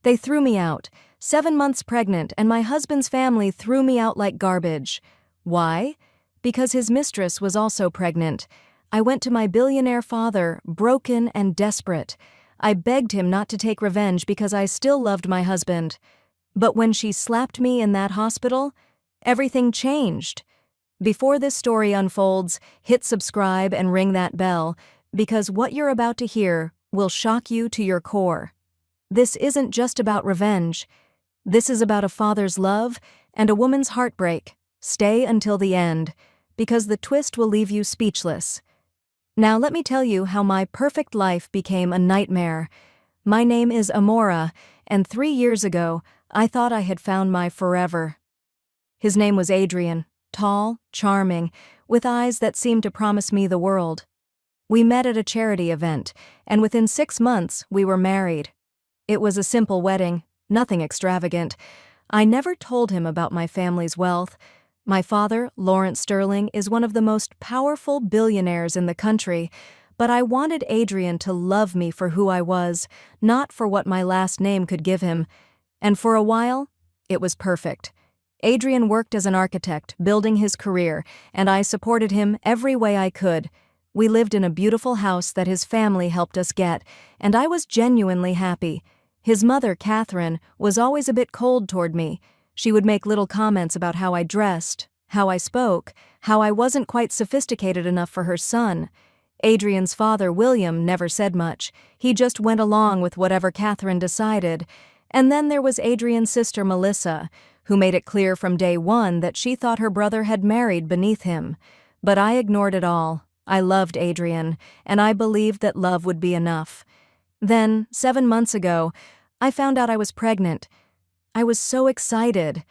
They threw me out, 7 months pregnant, and my husband's family threw me out like garbage. Why? Because his mistress was also pregnant. I went to my billionaire father, broken and desperate. I begged him not to take revenge because I still loved my husband. But when she slapped me in that hospital, everything changed. Before this story unfolds, hit subscribe and ring that bell, because what you're about to hear will shock you to your core. This isn't just about revenge. This is about a father's love and a woman's heartbreak. Stay until the end, because the twist will leave you speechless. Now let me tell you how my perfect life became a nightmare. My name is Amora, and 3 years ago, I thought I had found my forever. His name was Adrian, tall, charming, with eyes that seemed to promise me the world. We met at a charity event, and within 6 months, we were married. It was a simple wedding, nothing extravagant. I never told him about my family's wealth. My father, Lawrence Sterling, is one of the most powerful billionaires in the country, but I wanted Adrian to love me for who I was, not for what my last name could give him. And for a while, it was perfect. Adrian worked as an architect, building his career, and I supported him every way I could. We lived in a beautiful house that his family helped us get, and I was genuinely happy. His mother, Catherine, was always a bit cold toward me. She would make little comments about how I dressed, how I spoke, how I wasn't quite sophisticated enough for her son. Adrian's father, William, never said much. He just went along with whatever Catherine decided. And then there was Adrian's sister, Melissa, who made it clear from day one that she thought her brother had married beneath him. But I ignored it all. I loved Adrian, and I believed that love would be enough. Then, 7 months ago, I found out I was pregnant. I was so excited.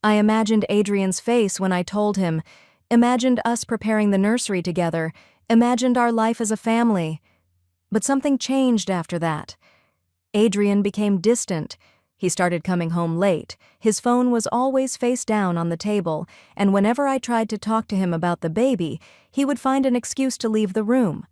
I imagined Adrian's face when I told him, imagined us preparing the nursery together, imagined our life as a family. But something changed after that. Adrian became distant. He started coming home late. His phone was always face down on the table, and whenever I tried to talk to him about the baby, he would find an excuse to leave the room.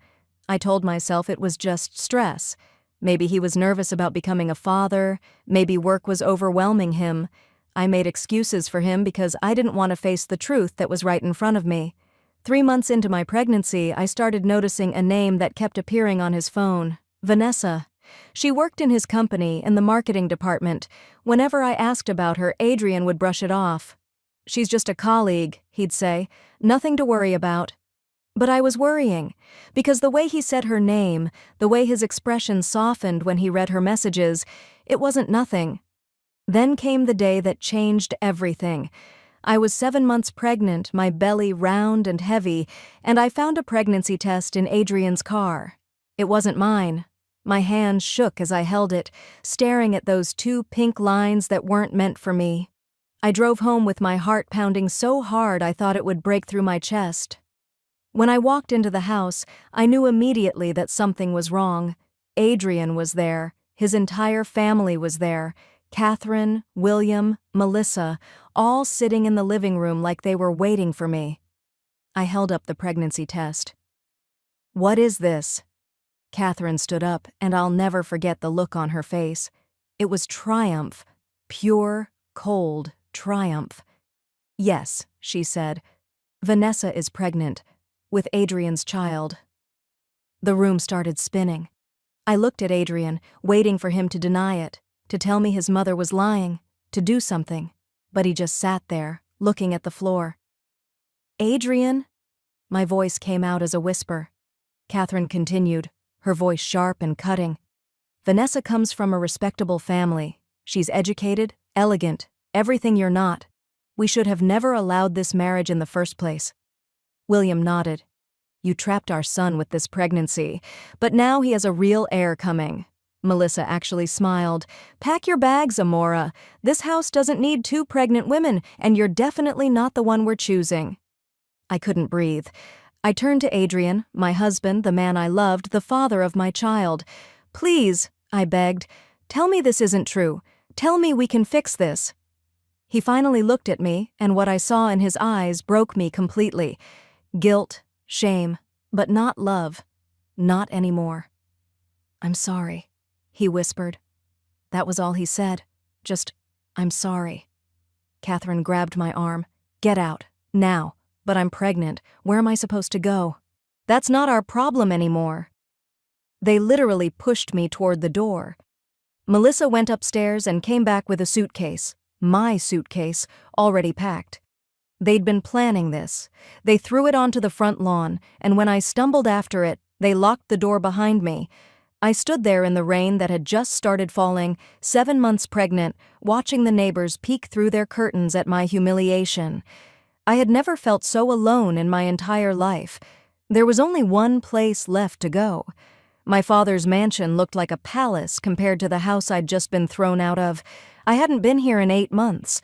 I told myself it was just stress. Maybe he was nervous about becoming a father. Maybe work was overwhelming him. I made excuses for him because I didn't want to face the truth that was right in front of me. 3 months into my pregnancy, I started noticing a name that kept appearing on his phone: Vanessa. She worked in his company in the marketing department. Whenever I asked about her, Adrian would brush it off. "She's just a colleague," he'd say. "Nothing to worry about." But I was worrying, because the way he said her name, the way his expression softened when he read her messages, it wasn't nothing. Then came the day that changed everything. I was 7 months pregnant, my belly round and heavy, and I found a pregnancy test in Adrian's car. It wasn't mine. My hands shook as I held it, staring at those 2 pink lines that weren't meant for me. I drove home with my heart pounding so hard I thought it would break through my chest. When I walked into the house, I knew immediately that something was wrong. Adrian was there. His entire family was there. Catherine, William, Melissa, all sitting in the living room like they were waiting for me. I held up the pregnancy test. "What is this?" Catherine stood up, and I'll never forget the look on her face. It was triumph, pure, cold triumph. "Yes," she said, "Vanessa is pregnant, with Adrian's child." The room started spinning. I looked at Adrian, waiting for him to deny it, to tell me his mother was lying, to do something, but he just sat there, looking at the floor. "Adrian?" My voice came out as a whisper. Catherine continued, her voice sharp and cutting. "Vanessa comes from a respectable family. She's educated, elegant, everything you're not. We should have never allowed this marriage in the first place." William nodded. "You trapped our son with this pregnancy, but now he has a real heir coming." Melissa actually smiled. "Pack your bags, Amora. This house doesn't need 2 pregnant women, and you're definitely not the one we're choosing." I couldn't breathe. I turned to Adrian, my husband, the man I loved, the father of my child. "Please," I begged, "tell me this isn't true. Tell me we can fix this." He finally looked at me, and what I saw in his eyes broke me completely. Guilt, shame, but not love. Not anymore. "I'm sorry," he whispered. That was all he said. Just, "I'm sorry." Catherine grabbed my arm. "Get out, now." "But I'm pregnant. Where am I supposed to go?" "That's not our problem anymore." They literally pushed me toward the door. Melissa went upstairs and came back with a suitcase, my suitcase, already packed. They'd been planning this. They threw it onto the front lawn, and when I stumbled after it, they locked the door behind me. I stood there in the rain that had just started falling, 7 months pregnant, watching the neighbors peek through their curtains at my humiliation. I had never felt so alone in my entire life. There was only one place left to go. My father's mansion looked like a palace compared to the house I'd just been thrown out of. I hadn't been here in 8 months.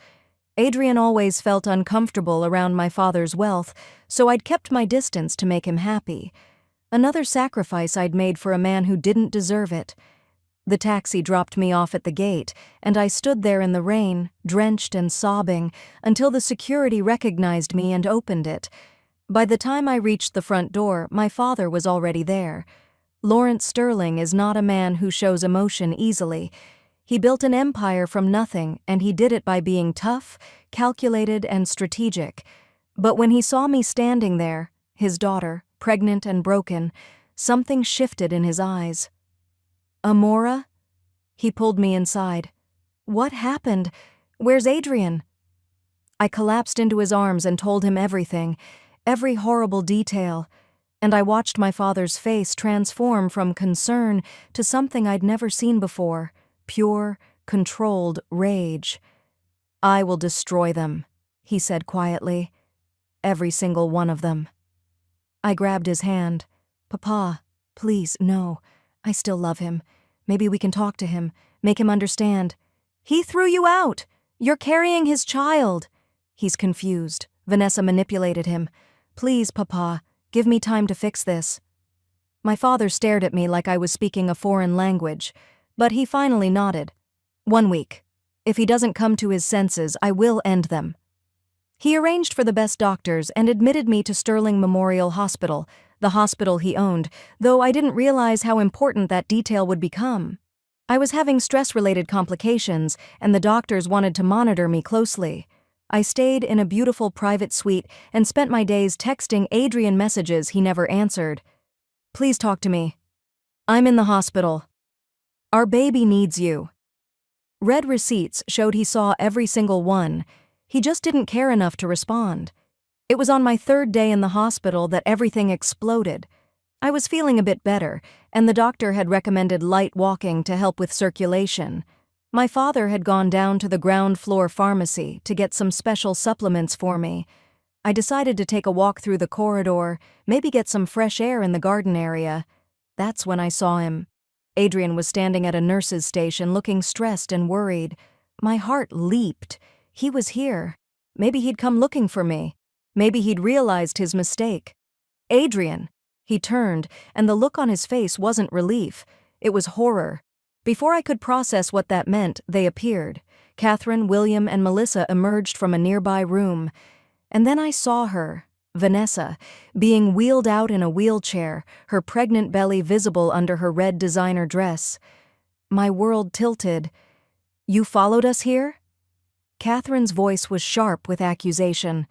Adrian always felt uncomfortable around my father's wealth, so I'd kept my distance to make him happy. Another sacrifice I'd made for a man who didn't deserve it. The taxi dropped me off at the gate, and I stood there in the rain, drenched and sobbing, until the security recognized me and opened it. By the time I reached the front door, my father was already there. Lawrence Sterling is not a man who shows emotion easily. He built an empire from nothing, and he did it by being tough, calculated, and strategic. But when he saw me standing there, his daughter, pregnant and broken, something shifted in his eyes. "Amora?" He pulled me inside. "What happened? Where's Adrian?" I collapsed into his arms and told him everything, every horrible detail, and I watched my father's face transform from concern to something I'd never seen before, pure, controlled rage. "I will destroy them," he said quietly. "Every single one of them." I grabbed his hand. "Papa, please, no. I still love him. Maybe we can talk to him, make him understand." "He threw you out! You're carrying his child!" He's confused. Vanessa manipulated him. "Please, Papa, give me time to fix this." My father stared at me like I was speaking a foreign language, but he finally nodded. "1 week. If he doesn't come to his senses, I will end them." He arranged for the best doctors and admitted me to Sterling Memorial Hospital, the hospital he owned, though I didn't realize how important that detail would become. I was having stress-related complications, and the doctors wanted to monitor me closely. I stayed in a beautiful private suite and spent my days texting Adrian messages he never answered. "Please talk to me. I'm in the hospital. Our baby needs you." Red receipts showed he saw every single one. He just didn't care enough to respond. It was on my 3rd day in the hospital that everything exploded. I was feeling a bit better, and the doctor had recommended light walking to help with circulation. My father had gone down to the ground floor pharmacy to get some special supplements for me. I decided to take a walk through the corridor, maybe get some fresh air in the garden area. That's when I saw him. Adrian was standing at a nurse's station looking stressed and worried. My heart leaped. He was here. Maybe he'd come looking for me. Maybe he'd realized his mistake. "Adrian!" He turned, and the look on his face wasn't relief. It was horror. Before I could process what that meant, they appeared. Catherine, William, and Melissa emerged from a nearby room. And then I saw her, Vanessa, being wheeled out in a wheelchair, her pregnant belly visible under her red designer dress. My world tilted. "You followed us here?" Catherine's voice was sharp with accusation.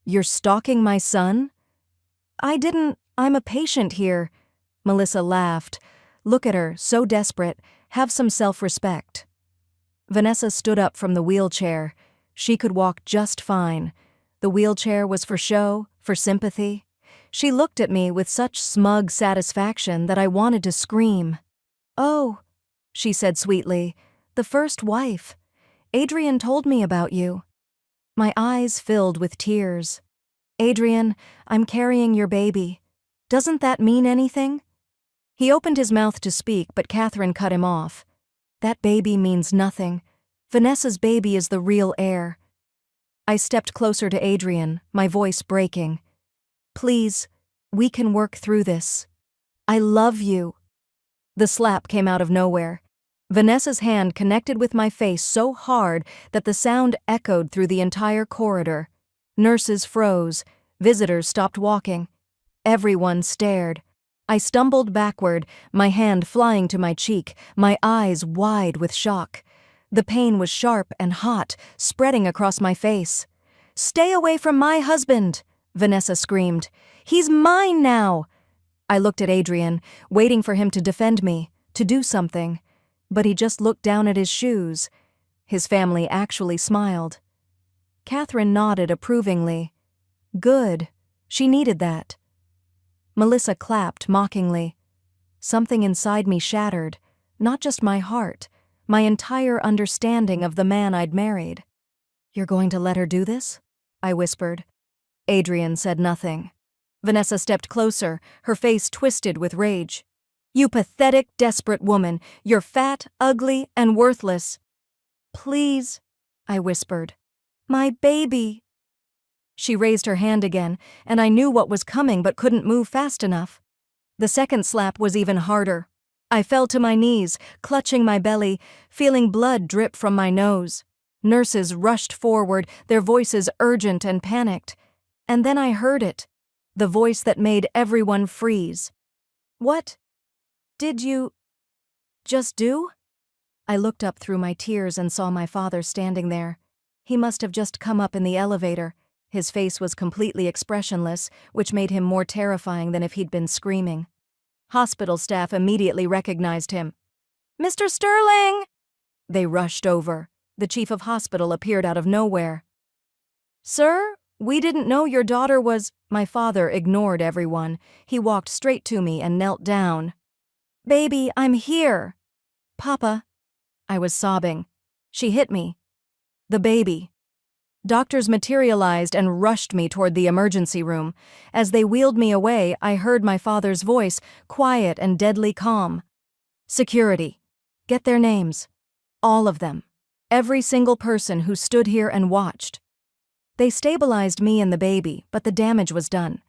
"You're stalking my son?" "I didn't. I'm a patient here." Melissa laughed. "Look at her, so desperate. Have some self-respect." Vanessa stood up from the wheelchair. She could walk just fine. The wheelchair was for show, for sympathy. She looked at me with such smug satisfaction that I wanted to scream. "Oh," she said sweetly, "the first wife. Adrian told me about you." My eyes filled with tears. "Adrian, I'm carrying your baby. Doesn't that mean anything?" He opened his mouth to speak, but Catherine cut him off. "That baby means nothing. Vanessa's baby is the real heir." I stepped closer to Adrian, my voice breaking. "Please, we can work through this. I love you." The slap came out of nowhere. Vanessa's hand connected with my face so hard that the sound echoed through the entire corridor. Nurses froze. Visitors stopped walking. Everyone stared. I stumbled backward, my hand flying to my cheek, my eyes wide with shock. The pain was sharp and hot, spreading across my face. "Stay away from my husband!" Vanessa screamed. "He's mine now!" I looked at Adrian, waiting for him to defend me, to do something. But he just looked down at his shoes. His family actually smiled. Catherine nodded approvingly. Good. She needed that. Melissa clapped mockingly. Something inside me shattered, not just my heart, my entire understanding of the man I'd married. "You're going to let her do this?" I whispered. Adrian said nothing. Vanessa stepped closer, her face twisted with rage. "You pathetic, desperate woman. You're fat, ugly, and worthless." "Please," I whispered. "My baby." She raised her hand again, and I knew what was coming but couldn't move fast enough. The second slap was even harder. I fell to my knees, clutching my belly, feeling blood drip from my nose. Nurses rushed forward, their voices urgent and panicked. And then I heard it, the voice that made everyone freeze. "What did you just do?" I looked up through my tears and saw my father standing there. He must have just come up in the elevator. His face was completely expressionless, which made him more terrifying than if he'd been screaming. Hospital staff immediately recognized him. "Mr. Sterling!" They rushed over. The chief of hospital appeared out of nowhere. "Sir, we didn't know your daughter was—" My father ignored everyone. He walked straight to me and knelt down. "Baby, I'm here." "Papa." I was sobbing. "She hit me." "The baby." Doctors materialized and rushed me toward the emergency room. As they wheeled me away, I heard my father's voice, quiet and deadly calm. "Security. Get their names. All of them. Every single person who stood here and watched." They stabilized me and the baby, but the damage was done.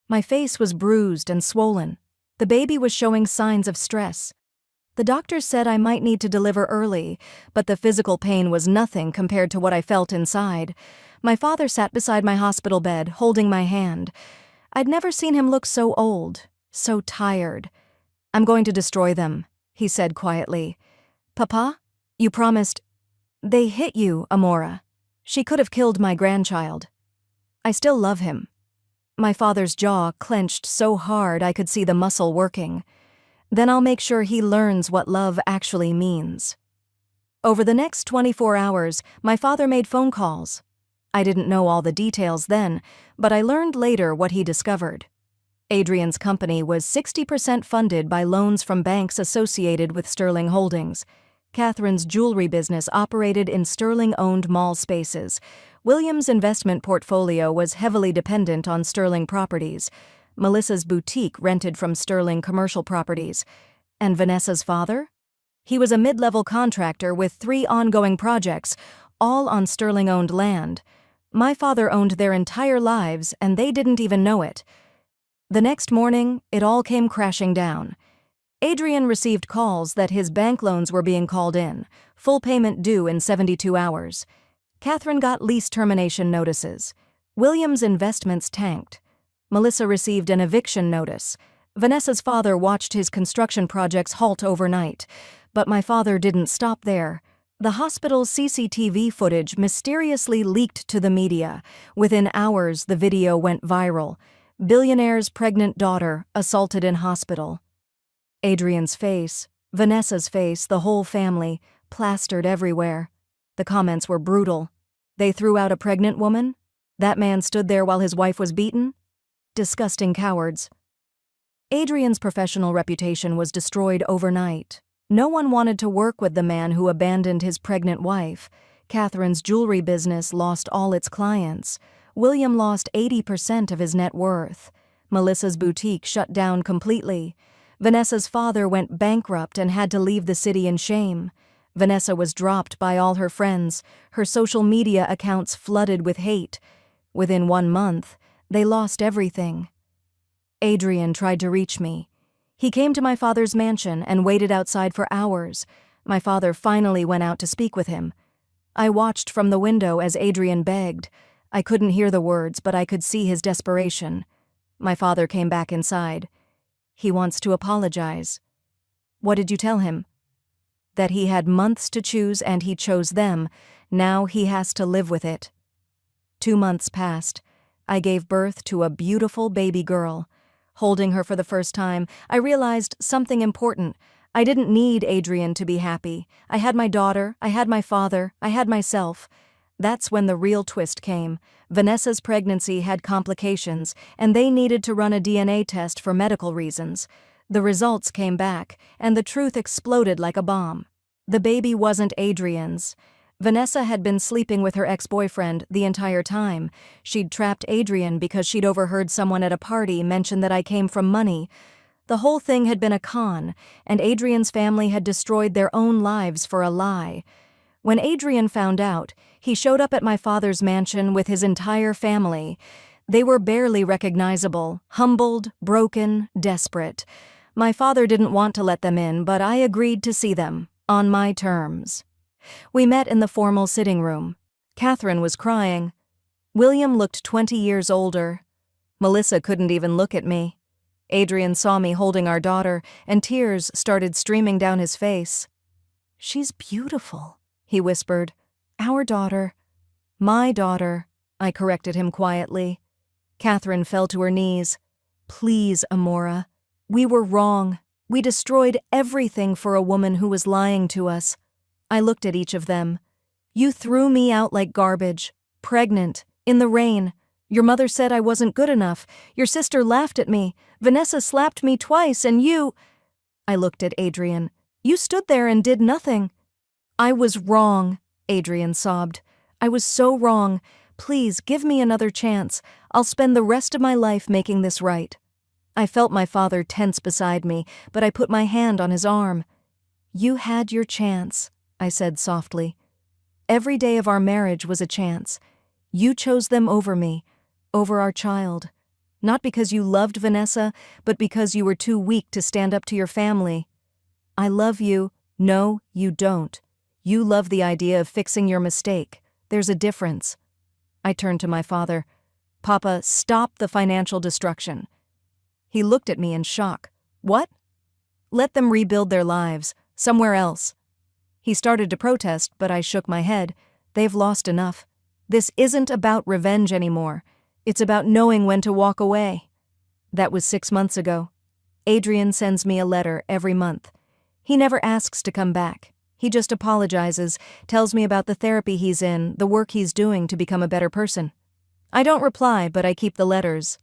My face was bruised and swollen. The baby was showing signs of stress. The doctors said I might need to deliver early, but the physical pain was nothing compared to what I felt inside. My father sat beside my hospital bed, holding my hand. I'd never seen him look so old, so tired. "I'm going to destroy them," he said quietly. "Papa, you promised—" "They hit you, Amora. She could have killed my grandchild. I still love him." My father's jaw clenched so hard I could see the muscle working. "Then I'll make sure he learns what love actually means." Over the next 24 hours, my father made phone calls. I didn't know all the details then, but I learned later what he discovered. Adrian's company was 60% funded by loans from banks associated with Sterling Holdings. Catherine's jewelry business operated in Sterling-owned mall spaces. William's investment portfolio was heavily dependent on Sterling properties. Melissa's boutique rented from Sterling commercial properties. And Vanessa's father? He was a mid-level contractor with 3 ongoing projects, all on Sterling-owned land. My father owned their entire lives, and they didn't even know it. The next morning, it all came crashing down. Adrian received calls that his bank loans were being called in, full payment due in 72 hours. Catherine got lease termination notices. William's investments tanked. Melissa received an eviction notice. Vanessa's father watched his construction projects halt overnight. But my father didn't stop there. The hospital's CCTV footage mysteriously leaked to the media. Within hours, the video went viral. Billionaire's pregnant daughter assaulted in hospital. Adrian's face, Vanessa's face, the whole family, plastered everywhere. The comments were brutal. They threw out a pregnant woman? That man stood there while his wife was beaten? Disgusting cowards. Adrian's professional reputation was destroyed overnight. No one wanted to work with the man who abandoned his pregnant wife. Catherine's jewelry business lost all its clients. William lost 80% of his net worth. Melissa's boutique shut down completely. Vanessa's father went bankrupt and had to leave the city in shame. Vanessa was dropped by all her friends. Her social media accounts flooded with hate. Within 1 month, they lost everything. Adrian tried to reach me. He came to my father's mansion and waited outside for hours. My father finally went out to speak with him. I watched from the window as Adrian begged. I couldn't hear the words, but I could see his desperation. My father came back inside. He wants to apologize. What did you tell him? That he had months to choose and he chose them. Now he has to live with it. 2 months passed. I gave birth to a beautiful baby girl. Holding her for the first time, I realized something important. I didn't need Adrian to be happy. I had my daughter, I had my father, I had myself. That's when the real twist came. Vanessa's pregnancy had complications, and they needed to run a DNA test for medical reasons. The results came back, and the truth exploded like a bomb. The baby wasn't Adrian's. Vanessa had been sleeping with her ex-boyfriend the entire time. She'd trapped Adrian because she'd overheard someone at a party mention that I came from money. The whole thing had been a con, and Adrian's family had destroyed their own lives for a lie. When Adrian found out, he showed up at my father's mansion with his entire family. They were barely recognizable, humbled, broken, desperate. My father didn't want to let them in, but I agreed to see them, on my terms. We met in the formal sitting room. Catherine was crying. William looked 20 years older. Melissa couldn't even look at me. Adrian saw me holding our daughter, and tears started streaming down his face. "She's beautiful," he whispered. "Our daughter." "My daughter," I corrected him quietly. Catherine fell to her knees. "Please, Amora. We were wrong. We destroyed everything for a woman who was lying to us." I looked at each of them. "You threw me out like garbage, pregnant, in the rain. Your mother said I wasn't good enough. Your sister laughed at me. Vanessa slapped me twice, and you—" I looked at Adrian. "You stood there and did nothing." "I was wrong," Adrian sobbed. "I was so wrong. Please, give me another chance. I'll spend the rest of my life making this right." I felt my father tense beside me, but I put my hand on his arm. "You had your chance," I said softly. "Every day of our marriage was a chance. You chose them over me, over our child. Not because you loved Vanessa, but because you were too weak to stand up to your family. I love you." "No, you don't. You love the idea of fixing your mistake. There's a difference." I turned to my father. "Papa, stop the financial destruction." He looked at me in shock. "What?" "Let them rebuild their lives, somewhere else." He started to protest, but I shook my head. "They've lost enough. This isn't about revenge anymore. It's about knowing when to walk away." That was 6 months ago. Adrian sends me a letter every month. He never asks to come back. He just apologizes, tells me about the therapy he's in, the work he's doing to become a better person. I don't reply, but I keep the letters.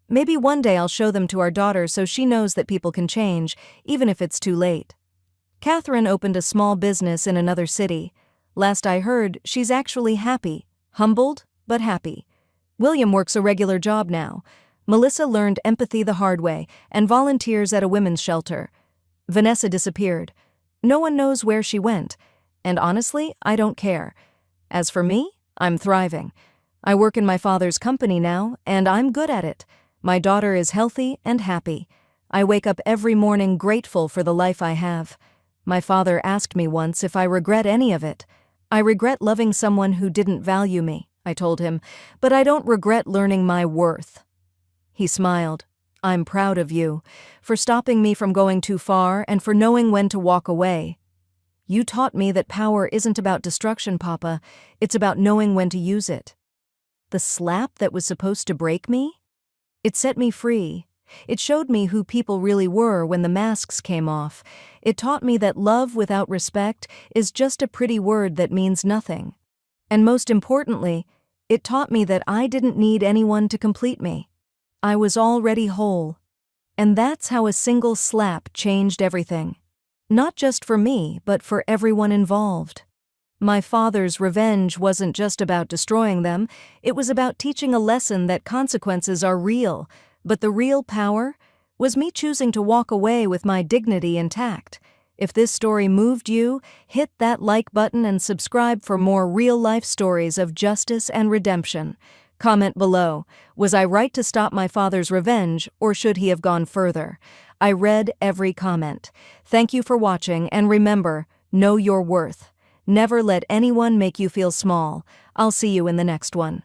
Maybe one day I'll show them to our daughter so she knows that people can change, even if it's too late. Catherine opened a small business in another city. Last I heard, she's actually happy. Humbled, but happy. William works a regular job now. Melissa learned empathy the hard way and volunteers at a women's shelter. Vanessa disappeared. No one knows where she went. And honestly, I don't care. As for me, I'm thriving. I work in my father's company now, and I'm good at it. My daughter is healthy and happy. I wake up every morning grateful for the life I have. My father asked me once if I regret any of it. "I regret loving someone who didn't value me," I told him, "but I don't regret learning my worth." He smiled. "I'm proud of you, for stopping me from going too far and for knowing when to walk away. You taught me that power isn't about destruction, Papa. It's about knowing when to use it." The slap that was supposed to break me? It set me free. It showed me who people really were when the masks came off. It taught me that love without respect is just a pretty word that means nothing. And most importantly, it taught me that I didn't need anyone to complete me. I was already whole. And that's how a single slap changed everything. Not just for me, but for everyone involved. My father's revenge wasn't just about destroying them, it was about teaching a lesson that consequences are real, but the real power was me choosing to walk away with my dignity intact. If this story moved you, hit that like button and subscribe for more real-life stories of justice and redemption. Comment below, was I right to stop my father's revenge, or should he have gone further? I read every comment. Thank you for watching, and remember, know your worth. Never let anyone make you feel small. I'll see you in the next one.